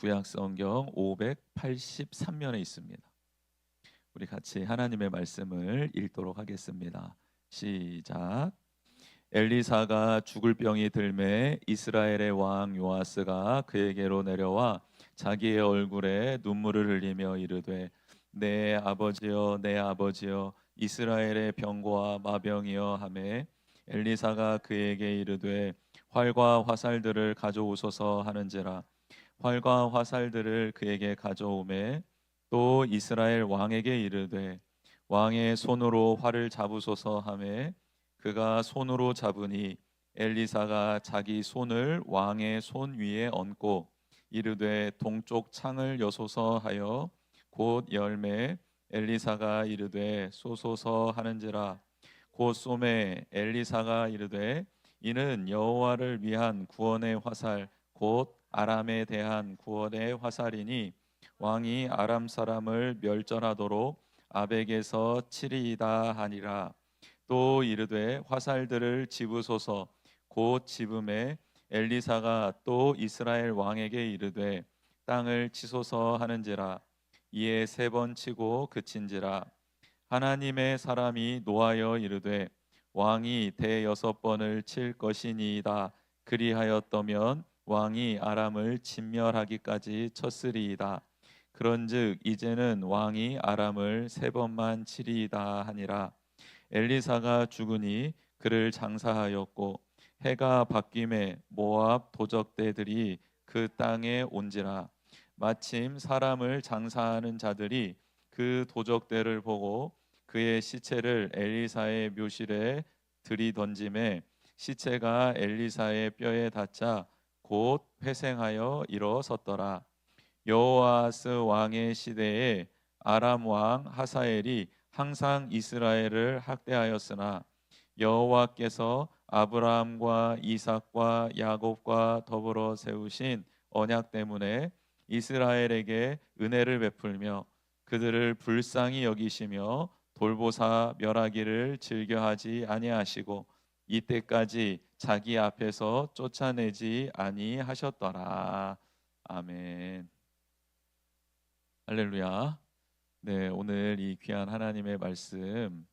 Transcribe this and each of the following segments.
구약 성경 583면에 있습니다. 우리 같이 하나님의 말씀을 읽도록 하겠습니다. 시작. 엘리사가 죽을 병이 들매 이스라엘의 왕 요아스가 그에게로 내려와 자기의 얼굴에 눈물을 흘리며 이르되 내 아버지여 내 아버지여 이스라엘의 병고와 마병이여 하매 엘리사가 그에게 이르되 활과 화살들을 가져오소서 하는지라 활과 화살들을 그에게 가져오매 또 이스라엘 왕에게 이르되 왕의 손으로 활을 잡으소서 하매 그가 손으로 잡으니 엘리사가 자기 손을 왕의 손 위에 얹고 이르되 동쪽 창을 여소서 하여 곧 열매 엘리사가 이르되 쏘소서 하는지라 곧 쏘매 엘리사가 이르되 이는 여호와를 위한 구원의 화살 곧 아람에 대한 구원의 화살이니 왕이 아람 사람을 멸절하도록 아벡에서 치리이다 하니라. 또 이르되 화살들을 집으소서 곧 집음에 엘리사가 또 이스라엘 왕에게 이르되 땅을 치소서 하는지라. 이에 세 번 치고 그친지라. 하나님의 사람이 노하여 이르되 왕이 대여섯 번을 칠 것이니이다. 그리하였더면 왕이 아람을 진멸하기까지 쳤으리이다. 그런즉 이제는 왕이 아람을 세 번만 치리이다 하니라. 엘리사가 죽으니 그를 장사하였고 해가 바뀜에 모압 도적대들이 그 땅에 온지라. 마침 사람을 장사하는 자들이 그 도적대를 보고 그의 시체를 엘리사의 묘실에 들이던짐에 시체가 엘리사의 뼈에 닿자 곧 회생하여 일어섰더라. 여호아스 왕의 시대에 아람 왕 하사엘이 항상 이스라엘을 학대하였으나 여호와께서 아브라함과 이삭과 야곱과 더불어 세우신 언약 때문에 이스라엘에게 은혜를 베풀며 그들을 불쌍히 여기시며 돌보사 멸하기를 즐겨하지 아니하시고 이때까지 자기 앞에서 쫓아내지 아니하셨더라. 아멘. 할렐루야. 네, 오늘 이 귀한 하나님의 말씀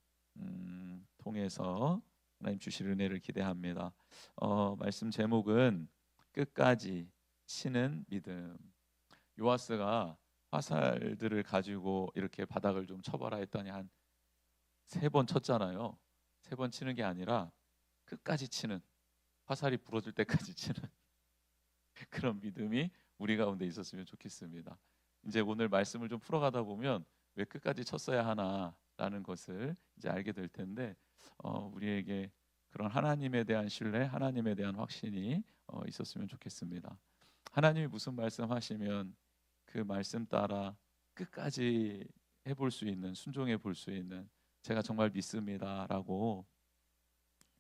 통해서 하나님 주실 은혜를 기대합니다. 말씀 제목은 끝까지 치는 믿음. 요아스가 화살들을 가지고 이렇게 바닥을 좀 쳐봐라 했더니 한 세 번 쳤잖아요. 세 번 치는 게 아니라 끝까지 치는, 화살이 부러질 때까지 치는 그런 믿음이 우리 가운데 있었으면 좋겠습니다. 이제 오늘 말씀을 좀 풀어가다 보면 왜 끝까지 쳤어야 하나라는 것을 이제 알게 될 텐데 우리에게 그런 하나님에 대한 신뢰, 하나님에 대한 확신이 있었으면 좋겠습니다. 하나님이 무슨 말씀하시면 그 말씀 따라 끝까지 해볼 수 있는, 순종해 볼 수 있는, 제가 정말 믿습니다라고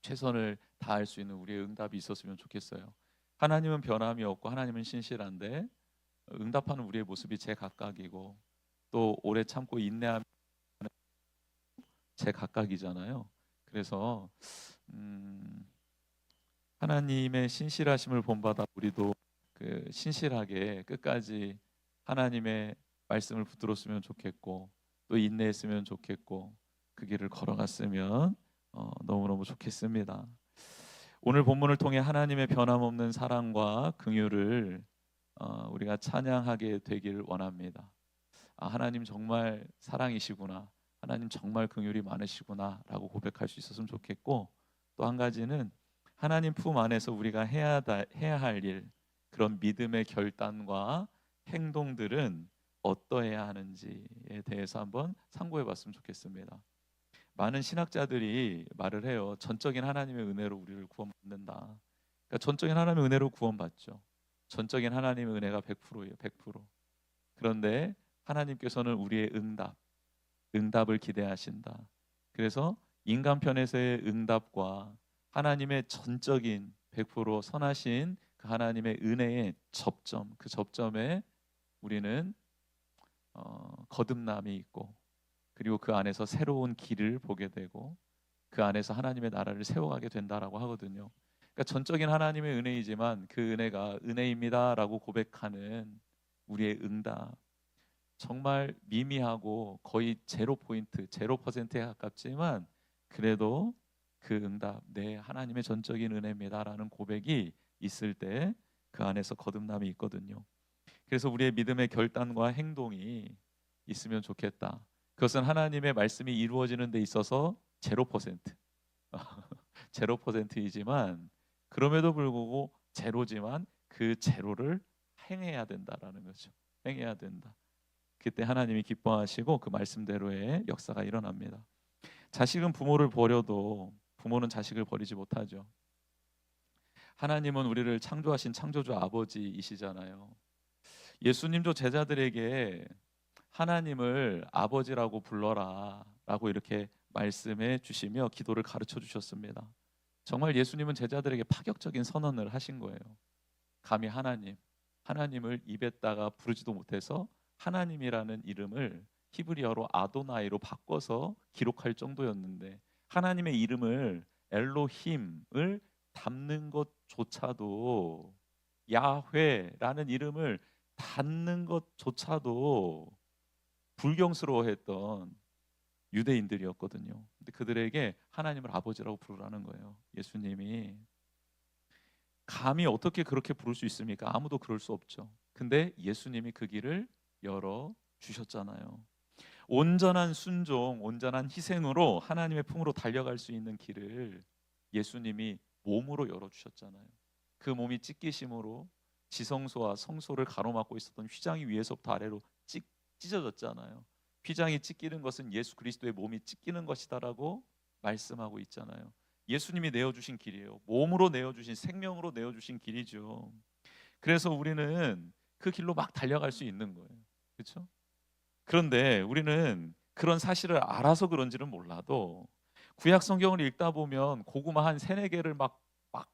최선을 다할 수 있는 우리의 응답이 있었으면 좋겠어요. 하나님은 변함이 없고 하나님은 신실한데 응답하는 우리의 모습이 제각각이고 또 오래 참고 인내하는 제각각이잖아요. 그래서 하나님의 신실하심을 본받아 우리도 그 신실하게 끝까지 하나님의 말씀을 붙들었으면 좋겠고 또 인내했으면 좋겠고 그 길을 걸어갔으면 너무너무 좋겠습니다. 오늘 본문을 통해 하나님의 변함없는 사랑과 긍휼을 우리가 찬양하게 되기를 원합니다. 하나님 정말 사랑이시구나, 하나님 정말 긍휼이 많으시구나라고 고백할 수 있었으면 좋겠고 또 한 가지는 하나님 품 안에서 우리가 해야 할 일, 그런 믿음의 결단과 행동들은 어떠해야 하는지에 대해서 한번 상고해봤으면 좋겠습니다. 많은 신학자들이 말을 해요. 전적인 하나님의 은혜로 우리를 구원받는다. 그러니까 전적인 하나님의 은혜로 구원받죠. 전적인 하나님의 은혜가 100%예요. 100%. 그런데 하나님께서는 우리의 응답을 기대하신다. 그래서 인간 편에서의 응답과 하나님의 전적인 100% 선하신 그 하나님의 은혜의 접점, 그 접점에 우리는 거듭남이 있고 그리고 그 안에서 새로운 길을 보게 되고 그 안에서 하나님의 나라를 세워가게 된다라고 하거든요. 그러니까 전적인 하나님의 은혜이지만 그 은혜가 은혜입니다라고 고백하는 우리의 응답 정말 미미하고 거의 제로 포인트, 제로 퍼센트에 가깝지만 그래도 그 응답 네 하나님의 전적인 은혜입니다라는 고백이 있을 때 그 안에서 거듭남이 있거든요. 그래서 우리의 믿음의 결단과 행동이 있으면 좋겠다. 그것은 하나님의 말씀이 이루어지는 데 있어서 제로 퍼센트 제로 퍼센트이지만 그럼에도 불구하고 제로지만 그 제로를 행해야 된다라는 거죠. 행해야 된다. 그때 하나님이 기뻐하시고 그 말씀대로의 역사가 일어납니다. 자식은 부모를 버려도 부모는 자식을 버리지 못하죠. 하나님은 우리를 창조하신 창조주 아버지이시잖아요. 예수님도 제자들에게 하나님을 아버지라고 불러라 라고 이렇게 말씀해 주시며 기도를 가르쳐 주셨습니다. 정말 예수님은 제자들에게 파격적인 선언을 하신 거예요. 감히 하나님을 입에다가 부르지도 못해서 하나님이라는 이름을 히브리어로 아도나이로 바꿔서 기록할 정도였는데 하나님의 이름을 엘로힘을 담는 것조차도 야훼라는 이름을 닿는 것조차도 불경스러워했던 유대인들이었거든요. 근데 그들에게 하나님을 아버지라고 부르라는 거예요. 예수님이 감히 어떻게 그렇게 부를 수 있습니까? 아무도 그럴 수 없죠. 근데 예수님이 그 길을 열어 주셨잖아요. 온전한 순종, 온전한 희생으로 하나님의 품으로 달려갈 수 있는 길을 예수님이 몸으로 열어 주셨잖아요. 그 몸이 찢기심으로 지성소와 성소를 가로막고 있었던 휘장이 위에서부터 아래로 찢어졌잖아요. 휘장이 찢기는 것은 예수 그리스도의 몸이 찢기는 것이다라고 말씀하고 있잖아요. 예수님이 내어주신 길이에요. 몸으로 내어주신, 생명으로 내어주신 길이죠. 그래서 우리는 그 길로 막 달려갈 수 있는 거예요. 그렇죠? 그런데 우리는 그런 사실을 알아서 그런지는 몰라도 구약 성경을 읽다 보면 고구마 한 세네 개를 막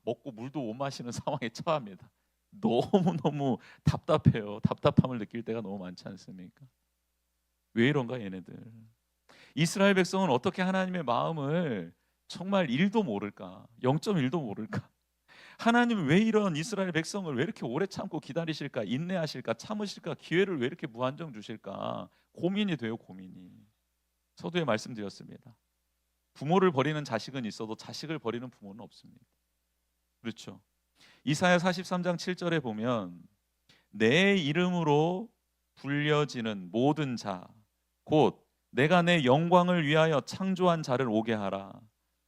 먹고 물도 못 마시는 상황에 처합니다. 너무너무 답답해요. 답답함을 느낄 때가 너무 많지 않습니까? 왜 이런가 얘네들. 이스라엘 백성은 어떻게 하나님의 마음을 정말 1도 모를까? 0.1도 모를까? 하나님은 왜 이런 이스라엘 백성을 왜 이렇게 오래 참고 기다리실까? 인내하실까? 참으실까? 기회를 왜 이렇게 무한정 주실까? 고민이 돼요, 고민이. 서두에 말씀드렸습니다. 부모를 버리는 자식은 있어도 자식을 버리는 부모는 없습니다. 그렇죠? 이사야 43장 7절에 보면 내 이름으로 불려지는 모든 자 곧 내가 내 영광을 위하여 창조한 자를 오게 하라.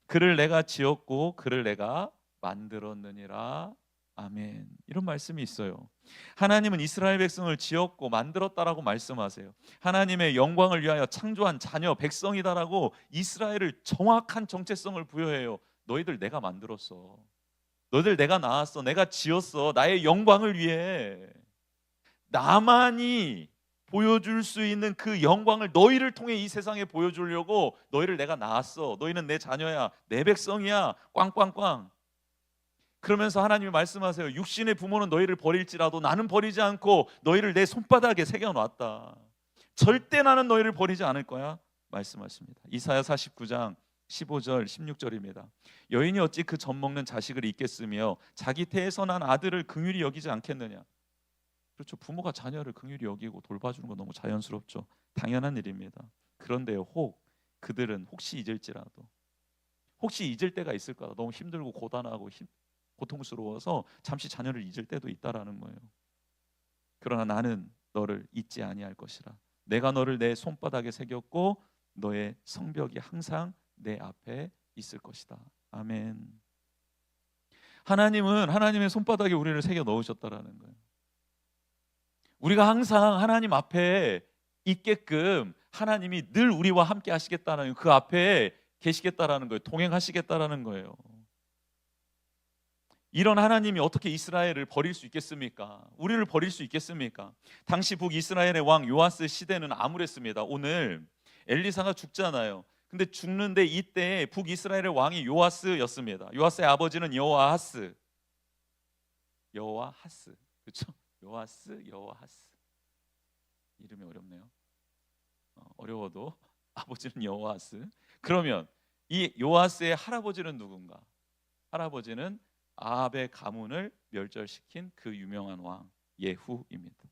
그를 내가 지었고 그를 내가 만들었느니라. 아멘. 이런 말씀이 있어요. 하나님은 이스라엘 백성을 지었고 만들었다라고 말씀하세요. 하나님의 영광을 위하여 창조한 자녀 백성이다라고 이스라엘을 정확한 정체성을 부여해요. 너희들 내가 만들었어. 너희들 내가 낳았어. 내가 지었어. 나의 영광을 위해. 나만이 보여줄 수 있는 그 영광을 너희를 통해 이 세상에 보여주려고 너희를 내가 낳았어. 너희는 내 자녀야. 내 백성이야. 꽝꽝꽝. 그러면서 하나님이 말씀하세요. 육신의 부모는 너희를 버릴지라도 나는 버리지 않고 너희를 내 손바닥에 새겨놨다. 절대 나는 너희를 버리지 않을 거야 말씀하십니다. 이사야 49장 15절 16절입니다. 여인이 어찌 그 젖 먹는 자식을 잊겠으며 자기 태에서 난 아들을 긍휼히 여기지 않겠느냐. 그렇죠. 부모가 자녀를 긍휼히 여기고 돌봐주는 건 너무 자연스럽죠. 당연한 일입니다. 그런데요, 그들은 혹시 잊을지라도 혹시 잊을 때가 있을까? 너무 힘들고 고단하고 고통스러워서 잠시 자녀를 잊을 때도 있다라는 거예요. 그러나 나는 너를 잊지 아니할 것이라. 내가 너를 내 손바닥에 새겼고 너의 성벽이 항상 내 앞에 있을 것이다. 아멘. 하나님은 하나님의 손바닥에 우리를 새겨 넣으셨다라는 거예요. 우리가 항상 하나님 앞에 있게끔 하나님이 늘 우리와 함께 하시겠다는 그 앞에 계시겠다라는 거예요. 동행하시겠다라는 거예요. 이런 하나님이 어떻게 이스라엘을 버릴 수 있겠습니까? 우리를 버릴 수 있겠습니까? 당시 북이스라엘의 왕 요아스 시대는 암울했습니다. 오늘 엘리사가 죽잖아요. 근데 죽는데 이때 북이스라엘의 왕이 요아스였습니다. 요아스의 아버지는 여호아하스. 그렇죠? 여호아하스. 이름이 어렵네요. 어려워도 아버지는 여호아하스. 그러면 이 요아스의 할아버지는 누군가? 할아버지는 아합의 가문을 멸절시킨 그 유명한 왕 예후입니다.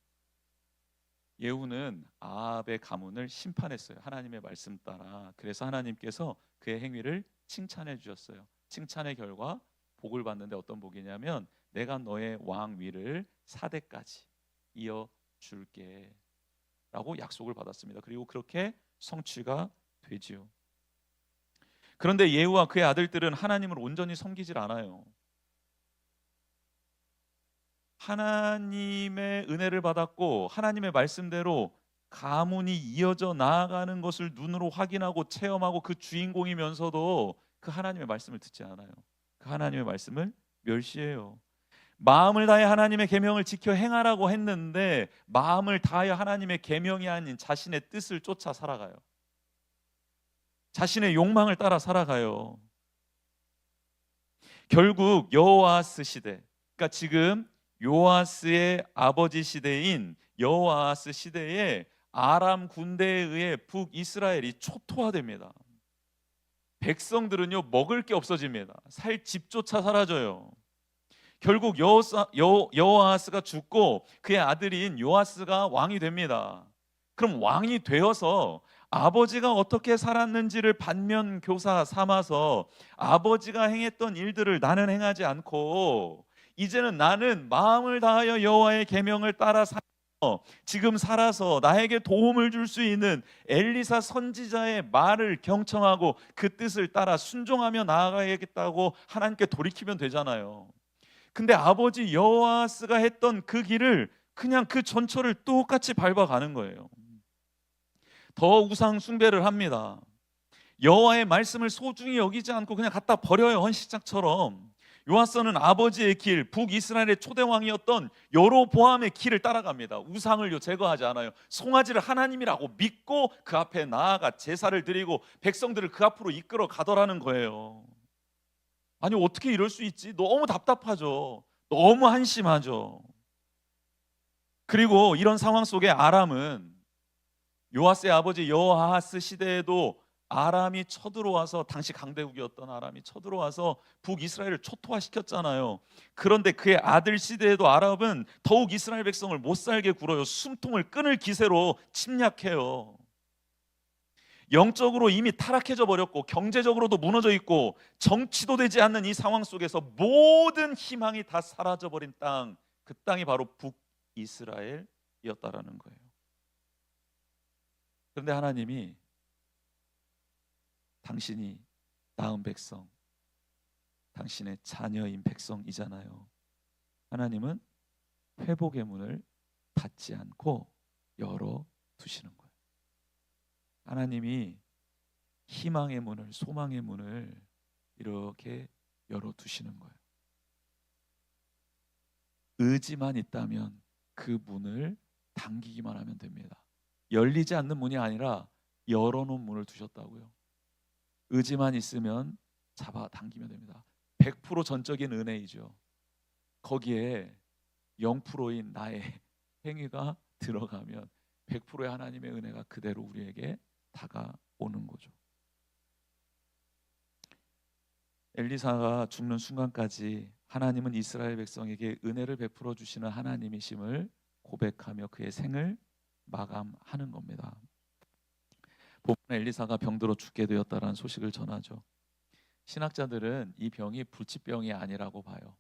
예후는 아합의 가문을 심판했어요. 하나님의 말씀 따라. 그래서 하나님께서 그의 행위를 칭찬해 주셨어요. 칭찬의 결과 복을 받는데 어떤 복이냐면 내가 너의 왕 위를 4대까지 이어 줄게 라고 약속을 받았습니다. 그리고 그렇게 성취가 되지요. 그런데 예후와 그의 아들들은 하나님을 온전히 섬기질 않아요. 하나님의 은혜를 받았고 하나님의 말씀대로 가문이 이어져 나아가는 것을 눈으로 확인하고 체험하고 그 주인공이면서도 그 하나님의 말씀을 듣지 않아요. 그 하나님의 말씀을 멸시해요. 마음을 다해 하나님의 계명을 지켜 행하라고 했는데 마음을 다하여 하나님의 계명이 아닌 자신의 뜻을 쫓아 살아가요. 자신의 욕망을 따라 살아가요. 결국 여호아스 시대, 그러니까 지금 요아스의 아버지 시대인 여호아스 시대에 아람 군대에 의해 북이스라엘이 초토화됩니다. 백성들은요 먹을 게 없어집니다. 살 집조차 사라져요. 결국 여호아스가 죽고 그의 아들인 요아스가 왕이 됩니다. 그럼 왕이 되어서 아버지가 어떻게 살았는지를 반면교사 삼아서 아버지가 행했던 일들을 나는 행하지 않고 이제는 나는 마음을 다하여 여호와의 계명을 따라 지금 살아서 나에게 도움을 줄 수 있는 엘리사 선지자의 말을 경청하고 그 뜻을 따라 순종하며 나아가야겠다고 하나님께 돌이키면 되잖아요. 근데 아버지 여호아스가 했던 그 길을 그냥 그 전철을 똑같이 밟아가는 거예요. 더 우상 숭배를 합니다. 여호와의 말씀을 소중히 여기지 않고 그냥 갖다 버려요. 헌신장처럼. 요아스는 아버지의 길, 북이스라엘의 초대 왕이었던 여로보암의 길을 따라갑니다. 우상을 제거하지 않아요. 송아지를 하나님이라고 믿고 그 앞에 나아가 제사를 드리고 백성들을 그 앞으로 이끌어 가더라는 거예요. 아니 어떻게 이럴 수 있지? 너무 답답하죠. 너무 한심하죠. 그리고 이런 상황 속에 아람은 요아스의 아버지 여호아하스 시대에도 아람이 쳐들어와서 당시 강대국이었던 아람이 쳐들어와서 북이스라엘을 초토화시켰잖아요. 그런데 그의 아들 시대에도 아람은 더욱 이스라엘 백성을 못 살게 굴어요. 숨통을 끊을 기세로 침략해요. 영적으로 이미 타락해져 버렸고 경제적으로도 무너져 있고 정치도 되지 않는 이 상황 속에서 모든 희망이 다 사라져 버린 땅, 그 땅이 바로 북이스라엘이었다라는 거예요. 그런데 하나님이 당신이 낳은 백성, 당신의 자녀인 백성이잖아요. 하나님은 회복의 문을 닫지 않고 열어 두시는 거예요. 하나님이 희망의 문을, 소망의 문을 이렇게 열어 두시는 거예요. 의지만 있다면 그 문을 당기기만 하면 됩니다. 열리지 않는 문이 아니라 열어놓은 문을 두셨다고요. 의지만 있으면 잡아 당기면 됩니다. 100% 전적인 은혜이죠. 거기에 0%인 나의 행위가 들어가면 100%의 하나님의 은혜가 그대로 우리에게 다가오는 거죠. 엘리사가 죽는 순간까지 하나님은 이스라엘 백성에게 은혜를 베풀어 주시는 하나님이심을 고백하며 그의 생을 마감하는 겁니다. 보면 엘리사가 병들어 죽게 되었다라는 소식을 전하죠. 신학자들은 이 병이 불치병이 아니라고 봐요.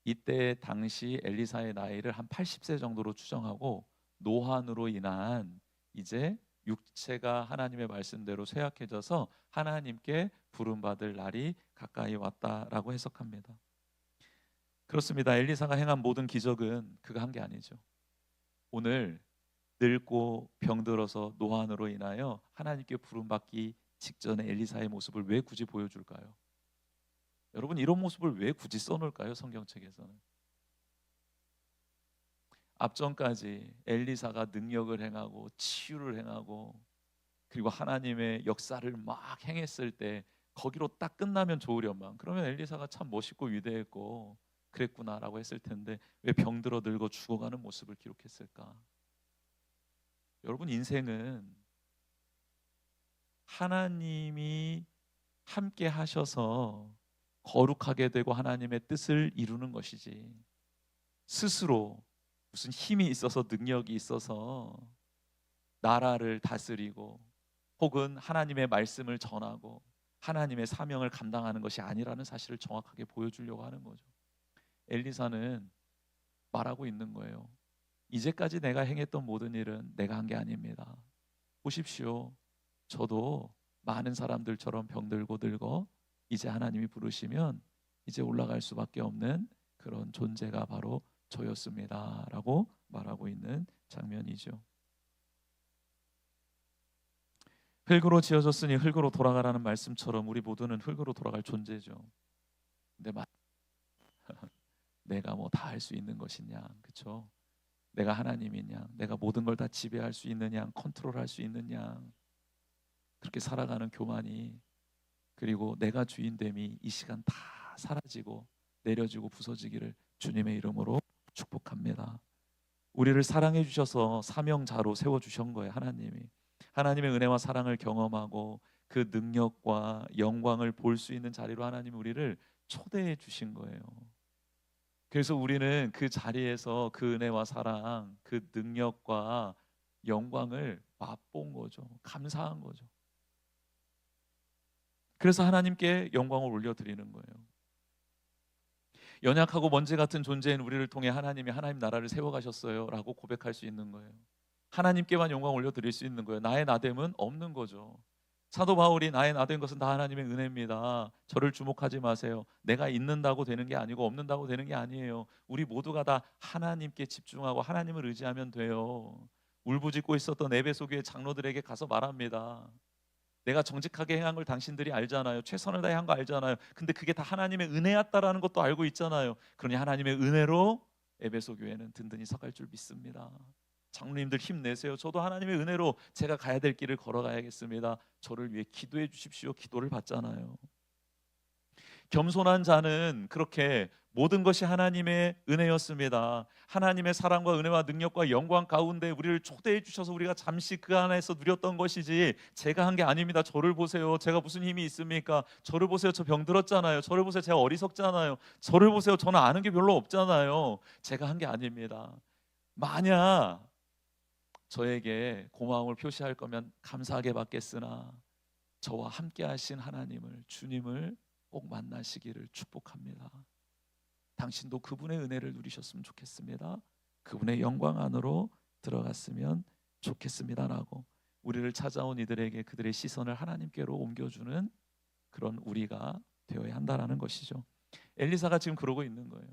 이때 당시 엘리사의 나이를 한 80세 정도로 추정하고 노환으로 인한 이제 육체가 하나님의 말씀대로 쇠약해져서 하나님께 부름받을 날이 가까이 왔다라고 해석합니다. 그렇습니다. 엘리사가 행한 모든 기적은 그가 한 게 아니죠. 오늘 늙고 병들어서 노환으로 인하여 하나님께 부름받기 직전에 엘리사의 모습을 왜 굳이 보여줄까요? 여러분 이런 모습을 왜 굳이 써놓을까요? 성경책에서는 앞전까지 엘리사가 능력을 행하고 치유를 행하고 그리고 하나님의 역사를 막 행했을 때 거기로 딱 끝나면 좋으련만 그러면 엘리사가 참 멋있고 위대했고 그랬구나라고 했을 텐데 왜 병들어 늙어 죽어가는 모습을 기록했을까? 여러분 인생은 하나님이 함께 하셔서 거룩하게 되고 하나님의 뜻을 이루는 것이지 스스로 무슨 힘이 있어서 능력이 있어서 나라를 다스리고 혹은 하나님의 말씀을 전하고 하나님의 사명을 감당하는 것이 아니라는 사실을 정확하게 보여주려고 하는 거죠. 엘리사는 말하고 있는 거예요. 이제까지 내가 행했던 모든 일은 내가 한 게 아닙니다. 보십시오. 저도 많은 사람들처럼 병들고 늙어 이제 하나님이 부르시면 이제 올라갈 수밖에 없는 그런 존재가 바로 저였습니다 라고 말하고 있는 장면이죠. 흙으로 지어졌으니 흙으로 돌아가라는 말씀처럼 우리 모두는 흙으로 돌아갈 존재죠. 근데 내가 뭐 다 할 수 있는 것이냐, 그렇죠? 내가 하나님이냐, 내가 모든 걸 다 지배할 수 있느냐, 컨트롤할 수 있느냐, 그렇게 살아가는 교만이, 그리고 내가 주인됨이 이 시간 다 사라지고 내려지고 부서지기를 주님의 이름으로 축복합니다. 우리를 사랑해 주셔서 사명자로 세워 주신 거예요. 하나님의 은혜와 사랑을 경험하고 그 능력과 영광을 볼 수 있는 자리로 하나님이 우리를 초대해 주신 거예요. 그래서 우리는 그 자리에서 그 은혜와 사랑, 그 능력과 영광을 맛본 거죠. 감사한 거죠. 그래서 하나님께 영광을 올려드리는 거예요. 연약하고 먼지 같은 존재인 우리를 통해 하나님 나라를 세워가셨어요 라고 고백할 수 있는 거예요. 하나님께만 영광 올려드릴 수 있는 거예요. 나의 나됨은 없는 거죠. 사도 바울이 나의 나된 것은 다 하나님의 은혜입니다. 저를 주목하지 마세요. 내가 있는다고 되는 게 아니고 없는다고 되는 게 아니에요. 우리 모두가 다 하나님께 집중하고 하나님을 의지하면 돼요. 울부짖고 있었던 에베소 교회 장로들에게 가서 말합니다. 내가 정직하게 행한 걸 당신들이 알잖아요. 최선을 다해 한 거 알잖아요. 근데 그게 다 하나님의 은혜였다라는 것도 알고 있잖아요. 그러니 하나님의 은혜로 에베소 교회는 든든히 서갈 줄 믿습니다. 장로님들 힘내세요. 저도 하나님의 은혜로 제가 가야 될 길을 걸어가야겠습니다. 저를 위해 기도해 주십시오. 기도를 받잖아요. 겸손한 자는 그렇게 모든 것이 하나님의 은혜였습니다. 하나님의 사랑과 은혜와 능력과 영광 가운데 우리를 초대해 주셔서 우리가 잠시 그 안에서 누렸던 것이지 제가 한 게 아닙니다. 저를 보세요. 제가 무슨 힘이 있습니까? 저를 보세요. 저 병들었잖아요. 저를 보세요. 제가 어리석잖아요. 저를 보세요. 저는 아는 게 별로 없잖아요. 제가 한 게 아닙니다. 만약 저에게 고마움을 표시할 거면 감사하게 받겠으나 저와 함께 하신 하나님을, 주님을 꼭 만나시기를 축복합니다. 당신도 그분의 은혜를 누리셨으면 좋겠습니다. 그분의 영광 안으로 들어갔으면 좋겠습니다라고 우리를 찾아온 이들에게 그들의 시선을 하나님께로 옮겨주는 그런 우리가 되어야 한다라는 것이죠. 엘리사가 지금 그러고 있는 거예요.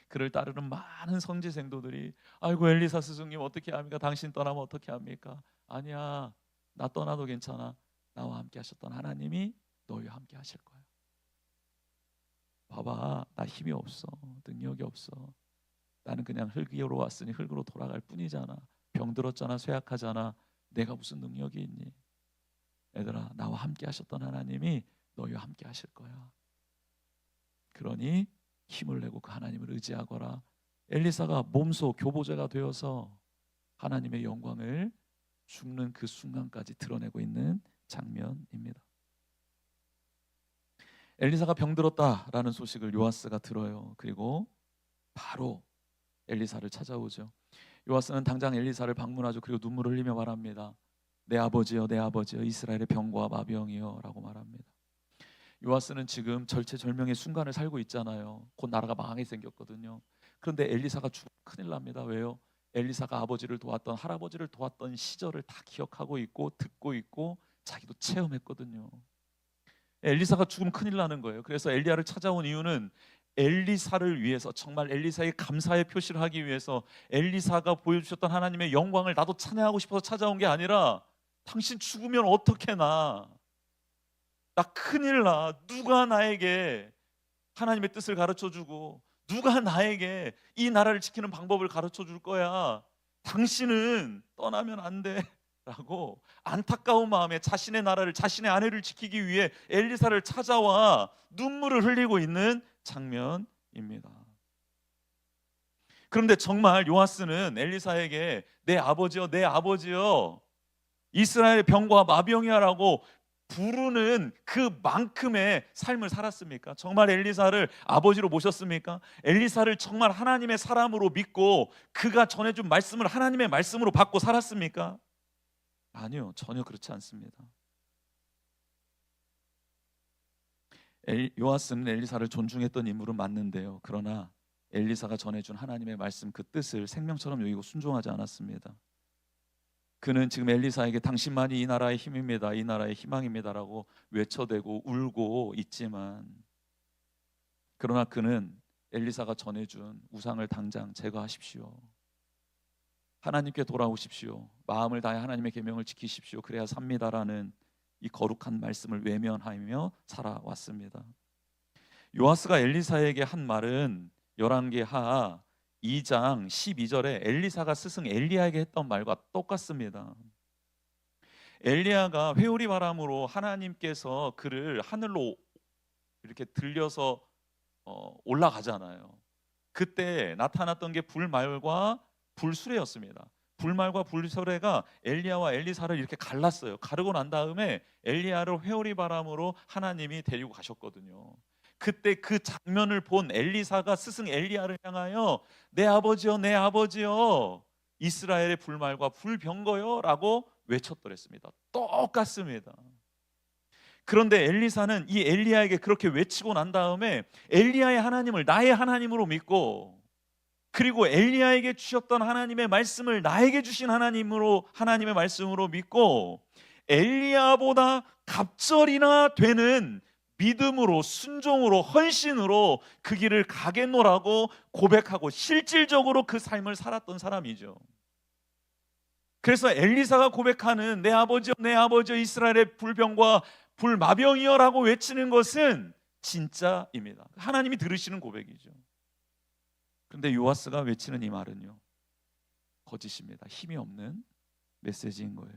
그를 따르는 많은 선지 생도들이 아이고 엘리사 스승님 어떻게 합니까? 당신 떠나면 어떻게 합니까? 아니야, 나 떠나도 괜찮아. 나와 함께 하셨던 하나님이 너희와 함께 하실 거야. 봐봐, 나 힘이 없어. 능력이 없어. 나는 그냥 흙으로 왔으니 흙으로 돌아갈 뿐이잖아. 병들었잖아. 쇠약하잖아. 내가 무슨 능력이 있니? 얘들아, 나와 함께 하셨던 하나님이 너희와 함께 하실 거야. 그러니 힘을 내고 그 하나님을 의지하거라. 엘리사가 몸소 교보제가 되어서 하나님의 영광을 죽는 그 순간까지 드러내고 있는 장면입니다. 엘리사가 병들었다라는 소식을 요아스가 들어요. 그리고 바로 엘리사를 찾아오죠. 요아스는 당장 엘리사를 방문하죠. 그리고 눈물을 흘리며 말합니다. 내 아버지여, 내 아버지여, 이스라엘의 병과 마병이여 라고 말합니다. 요아스는 지금 절체절명의 순간을 살고 있잖아요. 곧 나라가 망하게 생겼거든요. 그런데 엘리사가 죽으면 큰일 납니다. 왜요? 엘리사가 아버지를 도왔던, 할아버지를 도왔던 시절을 다 기억하고 있고 듣고 있고 자기도 체험했거든요. 엘리사가 죽으면 큰일 나는 거예요. 그래서 엘리야를 찾아온 이유는 엘리사를 위해서, 정말 엘리사의 감사의 표시를 하기 위해서, 엘리사가 보여주셨던 하나님의 영광을 나도 찬양하고 싶어서 찾아온 게 아니라 당신 죽으면 어떻게 나 큰일 나. 누가 나에게 하나님의 뜻을 가르쳐주고 누가 나에게 이 나라를 지키는 방법을 가르쳐줄 거야. 당신은 떠나면 안 돼 라고 안타까운 마음에 자신의 나라를, 자신의 아내를 지키기 위해 엘리사를 찾아와 눈물을 흘리고 있는 장면입니다. 그런데 정말 요아스는 엘리사에게 내 아버지여, 내 아버지여, 이스라엘의 병과 마병이야라고 부르는 그만큼의 삶을 살았습니까? 정말 엘리사를 아버지로 모셨습니까? 엘리사를 정말 하나님의 사람으로 믿고 그가 전해준 말씀을 하나님의 말씀으로 받고 살았습니까? 아니요, 전혀 그렇지 않습니다. 요아스는 엘리사를 존중했던 인물은 맞는데요, 그러나 엘리사가 전해준 하나님의 말씀 그 뜻을 생명처럼 여기고 순종하지 않았습니다. 그는 지금 엘리사에게 당신만이 이 나라의 힘입니다, 이 나라의 희망입니다라고 외쳐대고 울고 있지만, 그러나 그는 엘리사가 전해준 우상을 당장 제거하십시오, 하나님께 돌아오십시오, 마음을 다해 하나님의 계명을 지키십시오, 그래야 삽니다라는 이 거룩한 말씀을 외면하며 살아왔습니다. 요아스가 엘리사에게 한 말은 열왕기하 2장 12절에 엘리사가 스승 엘리야에게 했던 말과 똑같습니다. 엘리야가 회오리 바람으로 하나님께서 그를 하늘로 이렇게 들려서 올라가잖아요. 그때 나타났던 게 불말과 불수레였습니다. 불말과 불수레가 엘리야와 엘리사를 이렇게 갈랐어요. 가르고 난 다음에 엘리야를 회오리 바람으로 하나님이 데리고 가셨거든요. 그때 그 장면을 본 엘리사가 스승 엘리야를 향하여 내 아버지여, 내 아버지여, 이스라엘의 불말과 불병거여 라고 외쳤더랬습니다. 똑같습니다. 그런데 엘리사는 이 엘리야에게 그렇게 외치고 난 다음에 엘리야의 하나님을 나의 하나님으로 믿고, 그리고 엘리야에게 주셨던 하나님의 말씀을 나에게 주신 하나님의 말씀으로 믿고, 엘리야보다 갑절이나 되는 믿음으로, 순종으로, 헌신으로 그 길을 가겠노라고 고백하고 실질적으로 그 삶을 살았던 사람이죠. 그래서 엘리사가 고백하는 내 아버지여, 내 아버지여, 이스라엘의 불병과 불마병이여 라고 외치는 것은 진짜입니다. 하나님이 들으시는 고백이죠. 그런데 요아스가 외치는 이 말은요, 거짓입니다. 힘이 없는 메시지인 거예요.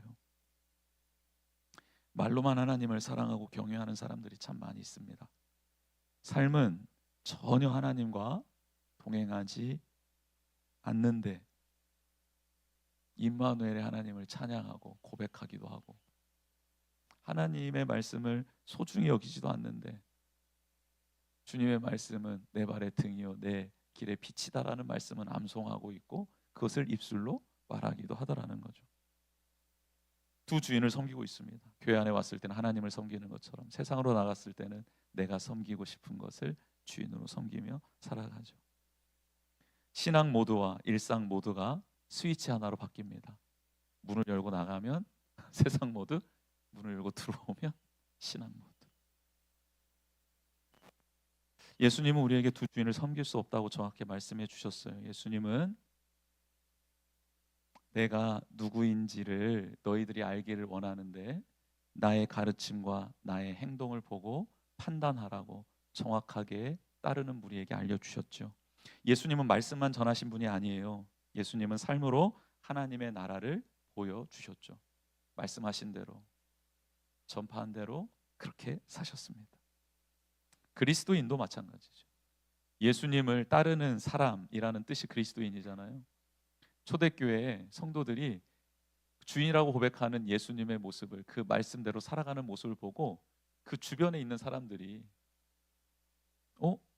말로만 하나님을 사랑하고 경외하는 사람들이 참 많이 있습니다. 삶은 전혀 하나님과 동행하지 않는데 임마누엘의 하나님을 찬양하고 고백하기도 하고, 하나님의 말씀을 소중히 여기지도 않는데 주님의 말씀은 내 발의 등이요 내 길의 빛이다라는 말씀은 암송하고 있고 그것을 입술로 말하기도 하더라는 거죠. 두 주인을 섬기고 있습니다. 교회 안에 왔을 때는 하나님을 섬기는 것처럼 세상으로 나갔을 때는 내가 섬기고 싶은 것을 주인으로 섬기며 살아가죠. 신앙 모드와 일상 모드가 스위치 하나로 바뀝니다. 문을 열고 나가면 세상 모드, 문을 열고 들어오면 신앙 모드. 예수님은 우리에게 두 주인을 섬길 수 없다고 정확히 말씀해 주셨어요. 예수님은 내가 누구인지를 너희들이 알기를 원하는데 나의 가르침과 나의 행동을 보고 판단하라고 정확하게 따르는 무리에게 알려주셨죠. 예수님은 말씀만 전하신 분이 아니에요. 예수님은 삶으로 하나님의 나라를 보여주셨죠. 말씀하신 대로, 전파한 대로 그렇게 사셨습니다. 그리스도인도 마찬가지죠. 예수님을 따르는 사람이라는 뜻이 그리스도인이잖아요. 초대교회 성도들이 주인이라고 고백하는 예수님의 모습을, 그 말씀대로 살아가는 모습을 보고 그 주변에 있는 사람들이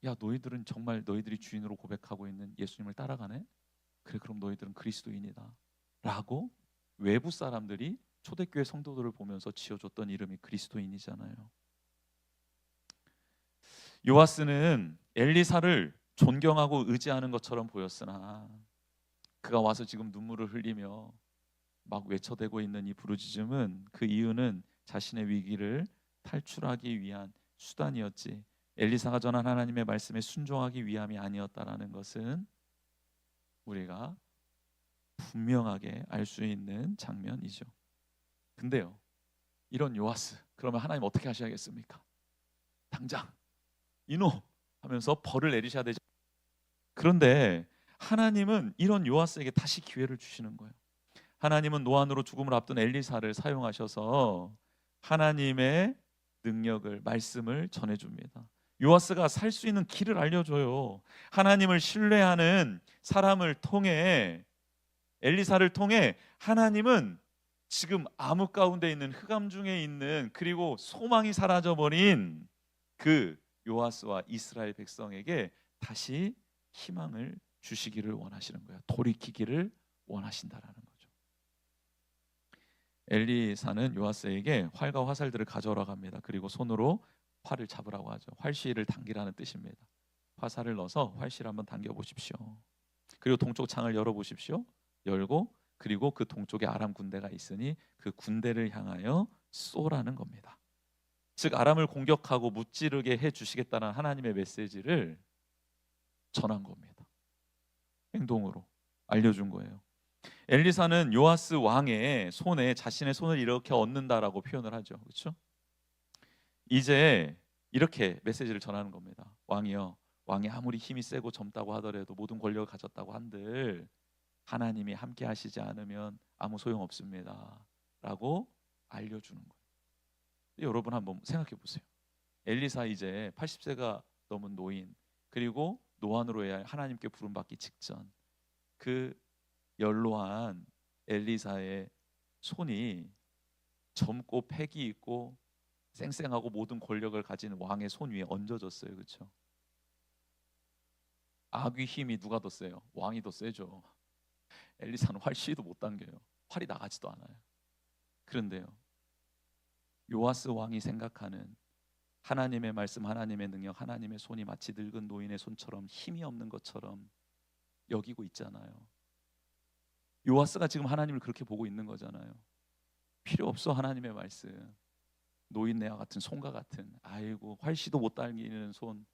야, 너희들은 정말 너희들이 주인으로 고백하고 있는 예수님을 따라가네? 그래, 그럼 너희들은 그리스도인이다 라고 외부 사람들이 초대교회 성도들을 보면서 지어줬던 이름이 그리스도인이잖아요. 요아스는 엘리사를 존경하고 의지하는 것처럼 보였으나 그가 와서 지금 눈물을 흘리며 막 외쳐대고 있는 이 부르짖음은, 그 이유는 자신의 위기를 탈출하기 위한 수단이었지 엘리사가 전한 하나님의 말씀에 순종하기 위함이 아니었다라는 것은 우리가 분명하게 알 수 있는 장면이죠. 근데요, 이런 요아스, 그러면 하나님 어떻게 하셔야겠습니까? 당장 이노 하면서 벌을 내리셔야 되죠. 그런데 하나님은 이런 요아스에게 다시 기회를 주시는 거예요. 하나님은 노안으로 죽음을 앞둔 엘리사를 사용하셔서 하나님의 능력을, 말씀을 전해줍니다. 요아스가 살 수 있는 길을 알려줘요. 하나님을 신뢰하는 사람을 통해, 엘리사를 통해 하나님은 지금 암흑 가운데 있는, 흑암 중에 있는, 그리고 소망이 사라져버린 그 요아스와 이스라엘 백성에게 다시 희망을 주시기를 원하시는 거예요. 돌이키기를 원하신다라는 거죠. 엘리사는 요아스에게 활과 화살들을 가져오라고 합니다. 그리고 손으로 활을 잡으라고 하죠. 활시를 당기라는 뜻입니다. 화살을 넣어서 활시를 한번 당겨 보십시오. 그리고 동쪽 창을 열어 보십시오. 열고 그리고 그 동쪽에 아람 군대가 있으니 그 군대를 향하여 쏘라는 겁니다. 즉 아람을 공격하고 무찌르게 해 주시겠다는 하나님의 메시지를 전한 겁니다. 행동으로 알려준 거예요. 엘리사는 요아스 왕의 손에 자신의 손을 이렇게 얹는다라고 표현을 하죠. 그렇죠? 이제 이렇게 메시지를 전하는 겁니다. 왕이여, 왕이 아무리 힘이 세고 젊다고 하더라도, 모든 권력을 가졌다고 한들 하나님이 함께 하시지 않으면 아무 소용 없습니다 라고 알려주는 거예요. 여러분 한번 생각해 보세요. 엘리사 이제 80세가 넘은 노인, 그리고 노안으로 해야 하나님께 부름받기 직전, 그 연로한 엘리사의 손이 젊고 패기 있고 쌩쌩하고 모든 권력을 가진 왕의 손 위에 얹어졌어요. 그렇죠? 악의 힘이 누가 더 세요? 왕이 더 세죠. 엘리사는 활시도 못 당겨요. 활이 나가지도 않아요. 그런데요, 요아스 왕이 생각하는 하나님의 말씀, 하나님의 능력, 하나님의 손이 마치 늙은 노인의 손처럼 힘이 없는 것처럼 여기고 있잖아요. 요아스가 지금 하나님을 그렇게 보고 있는 거잖아요. 필요 없어 하나님의 말씀. 노인네와 같은 손과 같은, 아이고 활시도 못 당기는 손,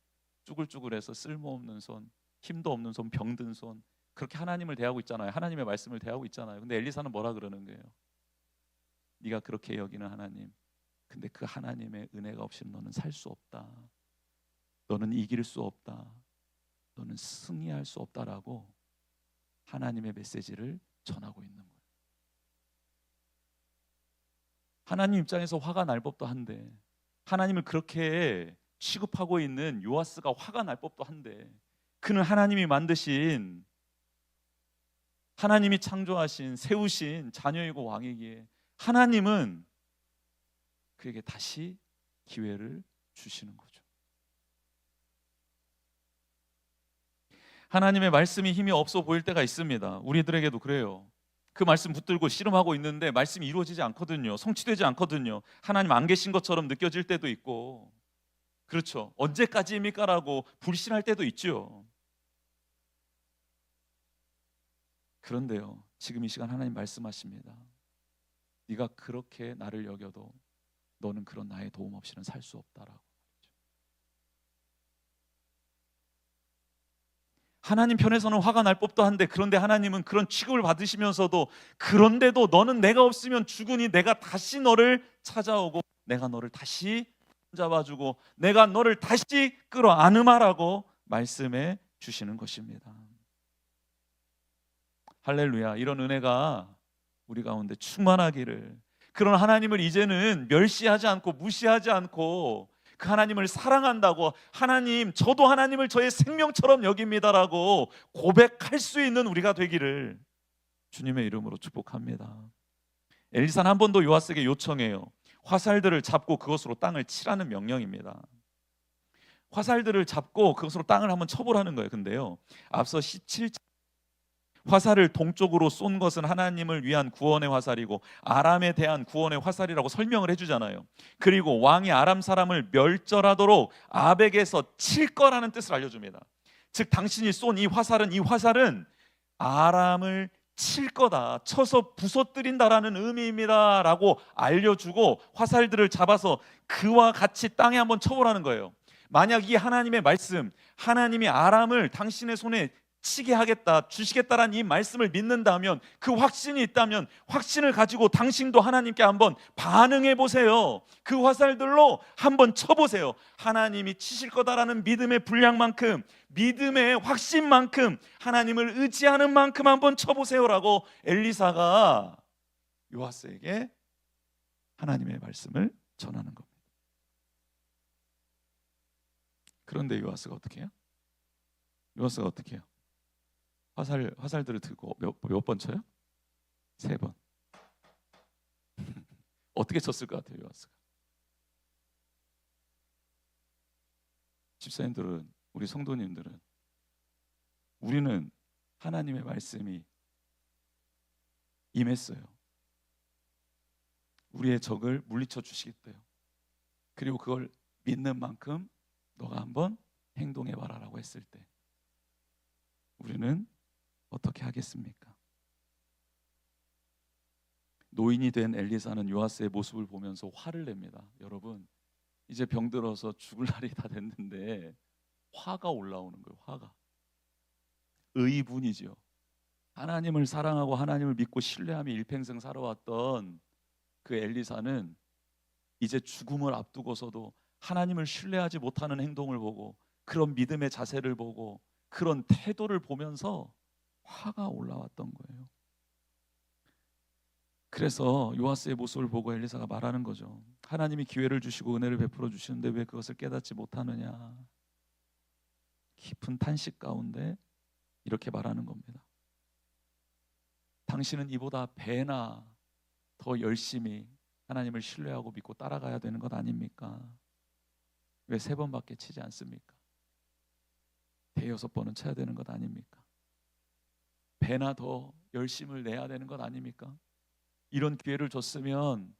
쭈글쭈글해서 쓸모없는 손, 힘도 없는 손, 병든 손, 그렇게 하나님을 대하고 있잖아요. 하나님의 말씀을 대하고 있잖아요. 근데 엘리사는 뭐라 그러는 거예요? 네가 그렇게 여기는 하나님, 근데 그 하나님의 은혜가 없이는 너는 살 수 없다. 너는 이길 수 없다. 너는 승리할 수 없다라고 하나님의 메시지를 전하고 있는 거예요. 하나님 입장에서 화가 날 법도 한데, 하나님을 그렇게 취급하고 있는 요아스가 화가 날 법도 한데, 그는 하나님이 만드신, 하나님이 창조하신, 세우신 자녀이고 왕이기에 하나님은 그에게 다시 기회를 주시는 거죠. 하나님의 말씀이 힘이 없어 보일 때가 있습니다. 우리들에게도 그래요. 그 말씀 붙들고 씨름하고 있는데 말씀이 이루어지지 않거든요. 성취되지 않거든요. 하나님 안 계신 것처럼 느껴질 때도 있고, 그렇죠. 언제까지입니까? 라고 불신할 때도 있죠. 그런데요, 지금 이 시간 하나님 말씀하십니다. 네가 그렇게 나를 여겨도 너는 그런 나의 도움 없이는 살 수 없다라고. 하나님 편에서는 화가 날 법도 한데, 그런데 하나님은 그런 취급을 받으시면서도, 그런데도 너는 내가 없으면 죽으니 내가 다시 너를 찾아오고 내가 너를 다시 잡아주고 내가 너를 다시 끌어안으마라고 말씀해 주시는 것입니다. 할렐루야. 이런 은혜가 우리 가운데 충만하기를, 그런 하나님을 이제는 멸시하지 않고 무시하지 않고 그 하나님을 사랑한다고, 하나님 저도 하나님을 저의 생명처럼 여깁니다라고 고백할 수 있는 우리가 되기를 주님의 이름으로 축복합니다. 엘리사는 한 번 더 요아스에게 요청해요. 화살들을 잡고 그것으로 땅을 치라는 명령입니다. 화살들을 잡고 그것으로 땅을 한번 쳐보라는 거예요. 근데요, 앞서 17절 화살을 동쪽으로 쏜 것은 하나님을 위한 구원의 화살이고 아람에 대한 구원의 화살이라고 설명을 해주잖아요. 그리고 왕이 아람 사람을 멸절하도록 아벡에서 칠 거라는 뜻을 알려줍니다. 즉 당신이 쏜 이 화살은 아람을 칠 거다, 쳐서 부서뜨린다라는 의미입니다 라고 알려주고, 화살들을 잡아서 그와 같이 땅에 한번 쳐보라는 거예요. 만약 이 하나님의 말씀, 하나님이 아람을 당신의 손에 치게 하겠다, 주시겠다라는 이 말씀을 믿는다면, 그 확신이 있다면 확신을 가지고 당신도 하나님께 한번 반응해 보세요. 그 화살들로 한번 쳐보세요. 하나님이 치실 거다라는 믿음의 분량만큼, 믿음의 확신만큼, 하나님을 의지하는 만큼 한번 쳐보세요라고 엘리사가 요아스에게 하나님의 말씀을 전하는 겁니다. 그런데 요아스가 어떻게 해요? 요아스가 어떻게 해요? 화살들을 들고 몇 번 쳐요? 3번. 어떻게 쳤을 것 같아요, 요아스가? 집사님들은, 우리 성도님들은, 우리는 하나님의 말씀이 임했어요. 우리의 적을 물리쳐 주시겠대요. 그리고 그걸 믿는 만큼 너가 한번 행동해 봐라라고 했을 때 우리는 어떻게 하겠습니까? 노인이 된 엘리사는 요아스의 모습을 보면서 화를 냅니다. 여러분, 이제 병들어서 죽을 날이 다 됐는데 화가 올라오는 거예요. 화가. 의분이죠. 하나님을 사랑하고 하나님을 믿고 신뢰하며 일평생 살아왔던 그 엘리사는 이제 죽음을 앞두고서도 하나님을 신뢰하지 못하는 행동을 보고, 그런 믿음의 자세를 보고, 그런 태도를 보면서 화가 올라왔던 거예요. 그래서 요아스의 모습을 보고 엘리사가 말하는 거죠. 하나님이 기회를 주시고 은혜를 베풀어 주시는데 왜 그것을 깨닫지 못하느냐. 깊은 탄식 가운데 이렇게 말하는 겁니다. 당신은 이보다 배나 더 열심히 하나님을 신뢰하고 믿고 따라가야 되는 것 아닙니까? 왜 3번밖에 치지 않습니까? 5-6번은 쳐야 되는 것 아닙니까? 배나 더 열심을 내야 되는 것 아닙니까? 이런 기회를 줬으면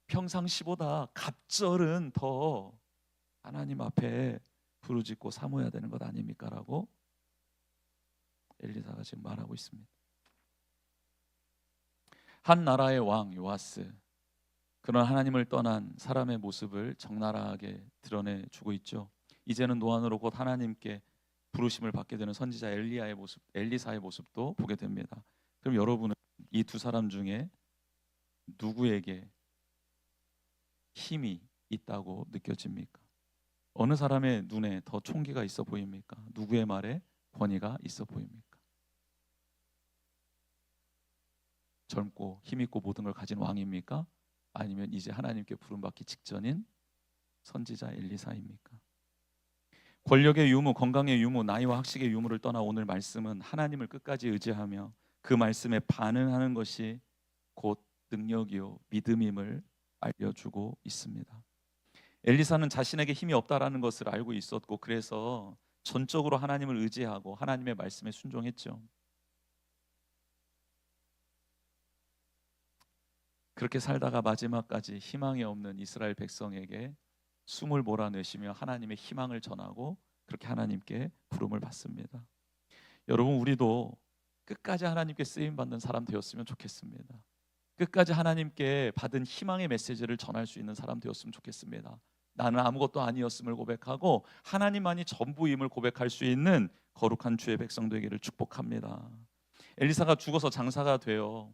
평상시보다 갑절은 더 하나님 앞에 부르짖고 사모해야 되는 것 아닙니까? 라고 엘리사가 지금 말하고 있습니다. 한 나라의 왕 요아스, 그런 하나님을 떠난 사람의 모습을 적나라하게 드러내주고 있죠. 이제는 노안으로 곧 하나님께 부르심을 받게 되는 선지자 엘리사의 모습도 보게 됩니다. 그럼 여러분은 이 두 사람 중에 누구에게 힘이 있다고 느껴집니까? 어느 사람의 눈에 더 총기가 있어 보입니까? 누구의 말에 권위가 있어 보입니까? 젊고 힘있고 모든 걸 가진 왕입니까? 아니면 이제 하나님께 부름받기 직전인 선지자 엘리사입니까? 권력의 유무, 건강의 유무, 나이와 학식의 유무를 떠나 오늘 말씀은 하나님을 끝까지 의지하며 그 말씀에 반응하는 것이 곧 능력이요 믿음임을 알려주고 있습니다. 엘리사는 자신에게 힘이 없다라는 것을 알고 있었고, 그래서 전적으로 하나님을 의지하고 하나님의 말씀에 순종했죠. 그렇게 살다가 마지막까지 희망이 없는 이스라엘 백성에게 숨을 몰아내시며 하나님의 희망을 전하고 그렇게 하나님께 부름을 받습니다. 여러분, 우리도 끝까지 하나님께 쓰임 받는 사람 되었으면 좋겠습니다. 끝까지 하나님께 받은 희망의 메시지를 전할 수 있는 사람 되었으면 좋겠습니다. 나는 아무것도 아니었음을 고백하고 하나님만이 전부임을 고백할 수 있는 거룩한 주의 백성 되기를 축복합니다. 엘리사가 죽어서 장사가 돼요.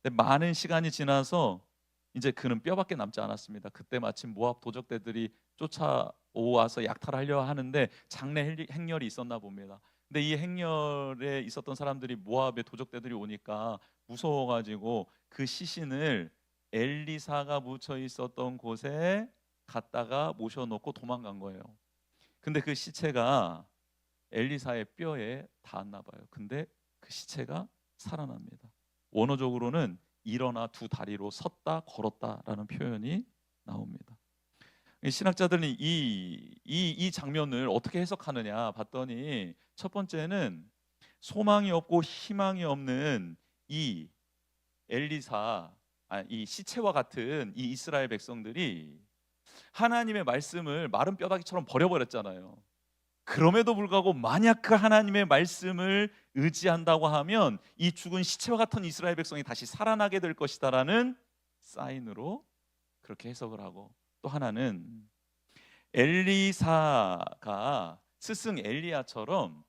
근데 많은 시간이 지나서 이제 그는 뼈밖에 남지 않았습니다. 그때 마침 모압 도적대들이 쫓아오와서 약탈하려 하는데 장래 행렬이 있었나 봅니다. 근데 이 행렬에 있었던 사람들이, 모압의 도적대들이 오니까 무서워가지고 그 시신을 엘리사가 묻혀 있었던 곳에 갔다가 모셔놓고 도망간 거예요. 근데 그 시체가 엘리사의 뼈에 닿았나 봐요. 근데 그 시체가 살아납니다. 원어적으로는 일어나 두 다리로 섰다 걸었다라는 표현이 나옵니다. 신학자들은 이 장면을 어떻게 해석하느냐 봤더니, 첫 번째는 소망이 없고 희망이 없는 이 엘리사, 이 시체와 같은 이 이스라엘 백성들이 하나님의 말씀을 마른 뼈다귀처럼 버려버렸잖아요. 그럼에도 불구하고 만약 그 하나님의 말씀을 의지한다고 하면 이 죽은 시체와 같은 이스라엘 백성이 다시 살아나게 될 것이다라는 사인으로 그렇게 해석을 하고, 또 하나는 엘리사가 스승 엘리야처럼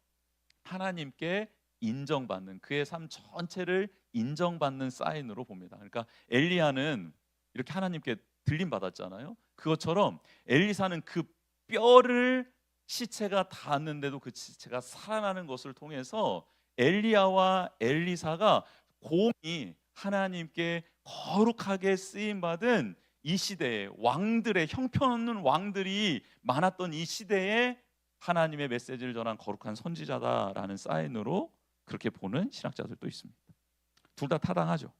하나님께 인정받는, 그의 삶 전체를 인정받는 사인으로 봅니다. 그러니까 엘리야는 이렇게 하나님께 들림 받았잖아요. 그것처럼 엘리사는 그 뼈를 시체가 닿았는데도 그 시체가 살아나는 것을 통해서 엘리야와 엘리사가 공히 하나님께 거룩하게 쓰임받은 이 시대에, 왕들의 형편없는 왕들이 많았던 이 시대에 하나님의 메시지를 전한 거룩한 선지자다라는 사인으로 그렇게 보는 신학자들도 있습니다. 둘 다 타당하죠.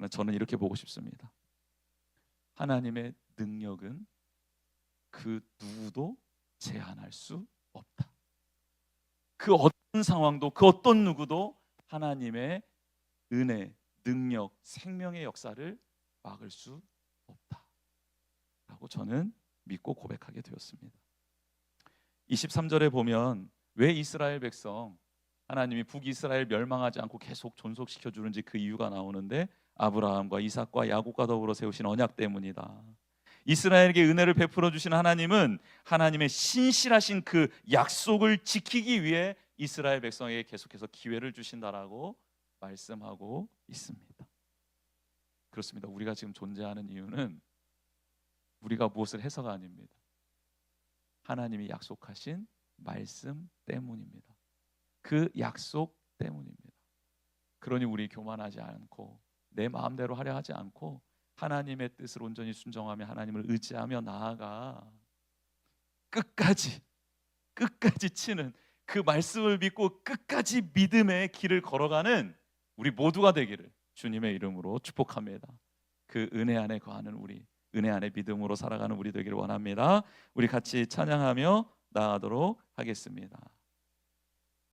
그러나 저는 이렇게 보고 싶습니다. 하나님의 능력은 그 누구도 제한할 수 없다. 그 어떤 상황도 그 어떤 누구도 하나님의 은혜, 능력, 생명의 역사를 막을 수 없다 라고 저는 믿고 고백하게 되었습니다. 23절에 보면 왜 이스라엘 백성 하나님이 북이스라엘 멸망하지 않고 계속 존속시켜 주는지 그 이유가 나오는데, 아브라함과 이삭과 야곱과 더불어 세우신 언약 때문이다. 이스라엘에게 은혜를 베풀어 주신 하나님은 하나님의 신실하신 그 약속을 지키기 위해 이스라엘 백성에게 계속해서 기회를 주신다라고 말씀하고 있습니다. 그렇습니다. 우리가 지금 존재하는 이유는 우리가 무엇을 해서가 아닙니다. 하나님이 약속하신 말씀 때문입니다. 그 약속 때문입니다. 그러니 우리 교만하지 않고 내 마음대로 하려 하지 않고 하나님의 뜻을 온전히 순종하며 하나님을 의지하며 나아가 끝까지 치는 그 말씀을 믿고 끝까지 믿음의 길을 걸어가는 우리 모두가 되기를 주님의 이름으로 축복합니다. 그 은혜 안에 거하는 우리, 은혜 안에 믿음으로 살아가는 우리 되기를 원합니다. 우리 같이 찬양하며 나아가도록 하겠습니다.